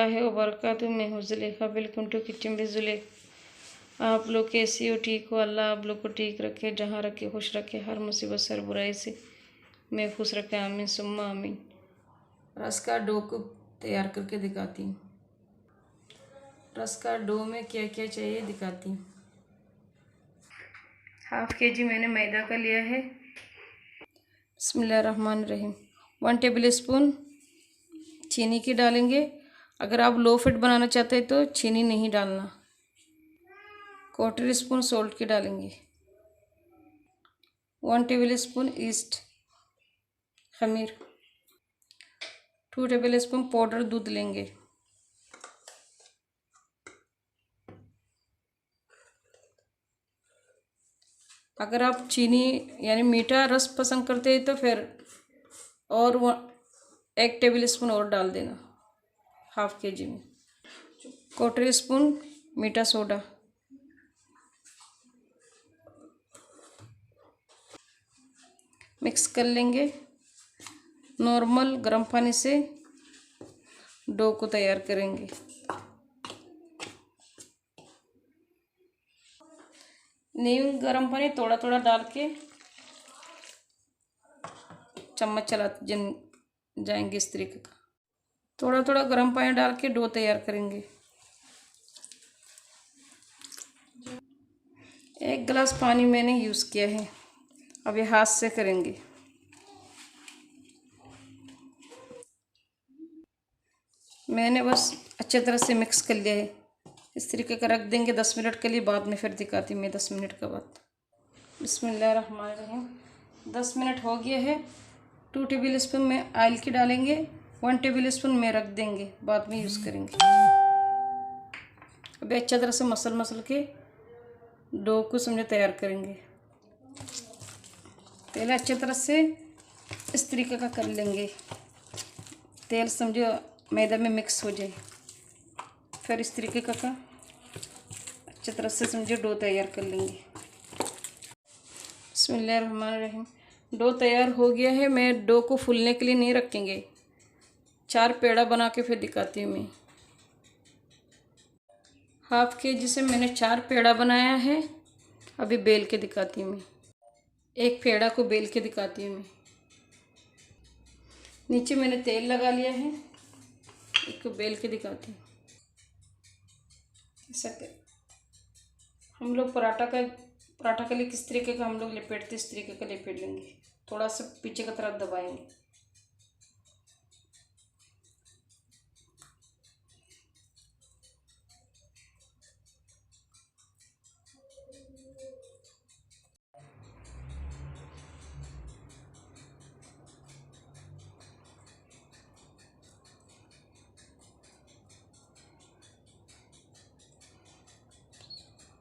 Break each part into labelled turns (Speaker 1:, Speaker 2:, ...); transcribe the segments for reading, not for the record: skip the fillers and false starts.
Speaker 1: रहमतुल्लाहि व बरकातुहू। मैं हूँ Zulekha, welcome to kitchen with Zulekha. आप लोग कैसी हो? ठीक हो? अल्लाह आप लोग को ठीक रखे, जहाँ रखे खुश रखे, हर मुसीबत सर बुराई से महफूज रखे, आमीन सुम्मा आमीन। रस का डो को तैयार करके दिखाती हूँ। रस का डो में क्या क्या चाहिए दिखाती हूँ। हाफ के जी मैंने मैदा का लिया है। बिस्मिल्लाहिर्रहमानिर्रहीम। 1 टेबल स्पून चीनी की डालेंगे। अगर आप लो फैट बनाना चाहते हैं तो चीनी नहीं डालना। 1/4 स्पून सॉल्ट की डालेंगे। 1 टेबल स्पून ईस्ट खमीर। 2 टेबल स्पून पाउडर दूध लेंगे। अगर आप चीनी यानी मीठा रस पसंद करते हैं तो फिर और 1 टेबल स्पून और डाल देना हाफ के जी में। 1/4 स्पून मीठा सोडा। मिक्स कर लेंगे। नॉर्मल गर्म पानी से डो को तैयार करेंगे। नीम गर्म पानी थोड़ा थोड़ा डाल के चम्मच चलाते जाएंगे इस तरीके का। थोड़ा थोड़ा गर्म पानी डाल के डो तैयार करेंगे। 1 गिलास पानी मैंने यूज़ किया है। अब ये हाथ से करेंगे। मैंने बस अच्छे तरह से मिक्स कर लिया है। इस तरीके का रख देंगे 10 मिनट के लिए। बाद में फिर दिखाती हूँ मैं 10 मिनट के बाद। बिस्मिल्लाहिर्रहमानिर्रहीम। 10 मिनट हो गया है। 2 टेबल स्पून में ऑयल की डालेंगे। 1 टेबल स्पून में रख देंगे, बाद में यूज़ करेंगे। अभी अच्छी तरह से मसल के डो को समझे तैयार करेंगे। पहले अच्छी तरह से इस तरीके का कर लेंगे, तेल समझो मैदा में मिक्स हो जाए। फिर इस तरीके का अच्छी तरह से समझो डो तैयार कर लेंगे। बिस्मिल्लाहिर्रहमानिर्रहीम। डो तैयार हो गया है। मैं डो को फूलने के लिए नहीं रखेंगे, 4 पेड़ा बना के फिर दिखाती हूँ मैं। हाफ के जी से मैंने 4 पेड़ा बनाया है। अभी बेल के दिखाती हूँ मैं। एक पेड़ा को बेल के दिखाती हूँ मैं। नीचे मैंने तेल लगा लिया है, एक को बेल के दिखाती हूँ। ऐसा कर हम लोग पराठा के लिए किस तरीके का हम लोग लपेटते, इस तरीके का लपेट लेंगे। थोड़ा सा पीछे की तरफ दबाएंगे।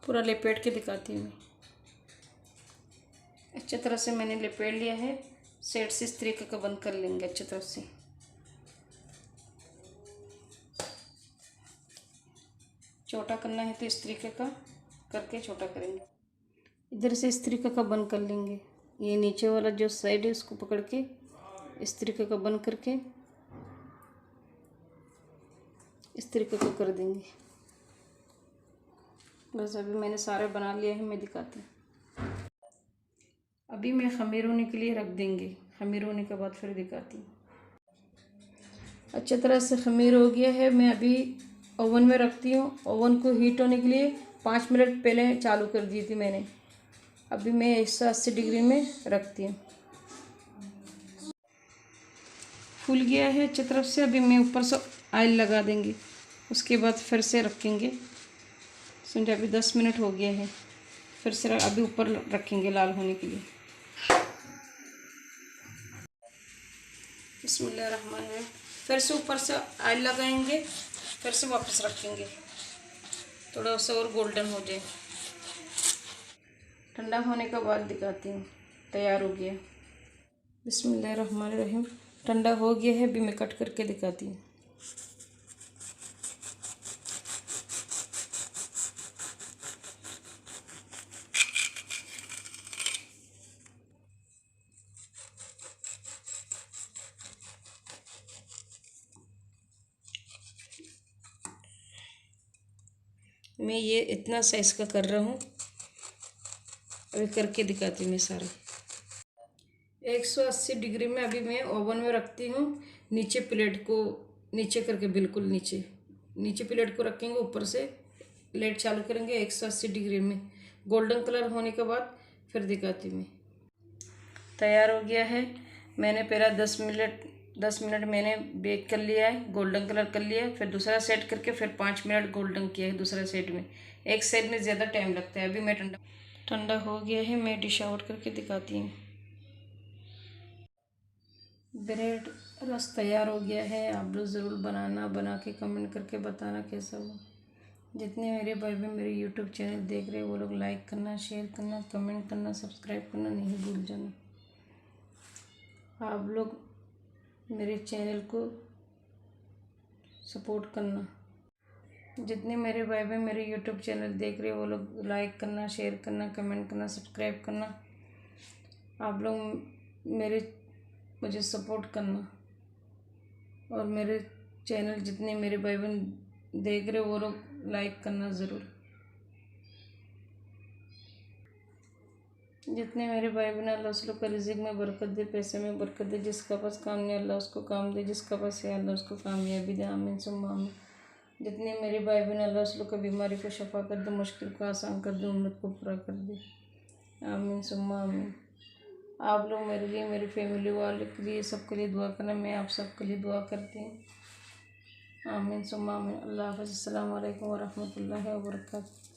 Speaker 1: पूरा लपेट के दिखाती हूँ मैं। अच्छी तरह से मैंने लपेट लिया है। साइड से इस तरीके का बंद कर लेंगे अच्छी तरह से। छोटा करना है तो इस तरीके का करके छोटा करेंगे। इधर से इस तरीके का बंद कर लेंगे। ये नीचे वाला जो साइड है उसको पकड़ के इस तरीके का बंद करके इस तरीके का कर देंगे। बस अभी मैंने सारे बना लिए हैं, मैं दिखाती हूँ। अभी मैं खमीर होने के लिए रख देंगे। खमीर होने के बाद फिर दिखाती हूँ। अच्छी तरह से खमीर हो गया है। मैं अभी ओवन में रखती हूँ। ओवन को हीट होने के लिए 5 मिनट पहले चालू कर दी थी मैंने। अभी मैं 180 डिग्री में रखती हूँ। फूल गया है अच्छी तरफ से। अभी मैं ऊपर से ऑयल लगा देंगे, उसके बाद फिर से रखेंगे। समझे अभी 10 मिनट हो गया है। फिर से अभी ऊपर रखेंगे लाल होने के लिए। बिस्मिल्लाहिर्रहमानिर्रहीम। फिर से ऊपर से ऑयल लगाएंगे, फिर से वापस रखेंगे, थोड़ा सा और गोल्डन हो जाए। ठंडा होने के बाद दिखाती हूँ। तैयार हो गया। बिस्मिल्लाहिर्रहमानिर्रहीम। ठंडा हो गया है। अभी मैं कट करके दिखाती हूँ। मैं ये इतना साइज़ का कर रहा हूँ। अभी करके दिखाती हूँ मैं सारा। 180 डिग्री में अभी मैं ओवन में रखती हूँ। नीचे प्लेट को नीचे करके, बिल्कुल नीचे नीचे प्लेट को रखेंगे, ऊपर से प्लेट चालू करेंगे 180 डिग्री में। गोल्डन कलर होने के बाद फिर दिखाती हूँ मैं। तैयार हो गया है। मैंने पहला 10 मिनट मैंने बेक कर लिया है, गोल्डन कलर कर लिया है। फिर दूसरा सेट करके फिर 5 मिनट गोल्डन किया है दूसरा सेट में। एक साइड में ज़्यादा टाइम लगता है। अभी मैं ठंडा हो गया है, मैं डिश आउट करके दिखाती हूँ। ब्रेड रस तैयार हो गया है। आप लोग ज़रूर बनाना, बना के कमेंट करके बताना कैसा हुआ। जितने मेरे भाई बहन मेरे यूट्यूब चैनल देख रहे हैं वो लोग लाइक करना, शेयर करना, कमेंट करना, सब्सक्राइब करना नहीं भूल जाना। आप लोग मेरे चैनल को सपोर्ट करना। जितने मेरे भाई बहन मेरे यूट्यूब चैनल देख रहे हैं वो लोग लाइक करना, शेयर करना, कमेंट करना, सब्सक्राइब करना। आप लोग मुझे सपोर्ट करना। और मेरे चैनल जितने मेरे भाई बहन देख रहे वो लोग लाइक करना ज़रूर। जितने मेरे भाई बहन, अल्लाह उसको का रिज़िक में बरकत दे, पैसे में बरकत दे। जिसका पास काम नहीं अल्लाह उसको काम दे, जिसका पास है अल्लाह उसको कामयाबी दे। आमीन सुम्मा आमीन। जितने मेरे भाई बहन, अल्लाह उसको का बीमारी को शफा कर दे, मुश्किल को आसान कर दे, उम्मीद को पूरा कर दे। आमीन सुम्मा आमीन। आप लोग मेरे लिए, मेरी फैमिली वाले के लिए, सबके लिए दुआ करना। मैं आप सबके लिए दुआ करती हूँ। आमीन सुम्मा आमीन। अल्लाह हाफ़िज़। अस्सलामु अलैकुम व रहमतुल्लाहि व बरकातुहू।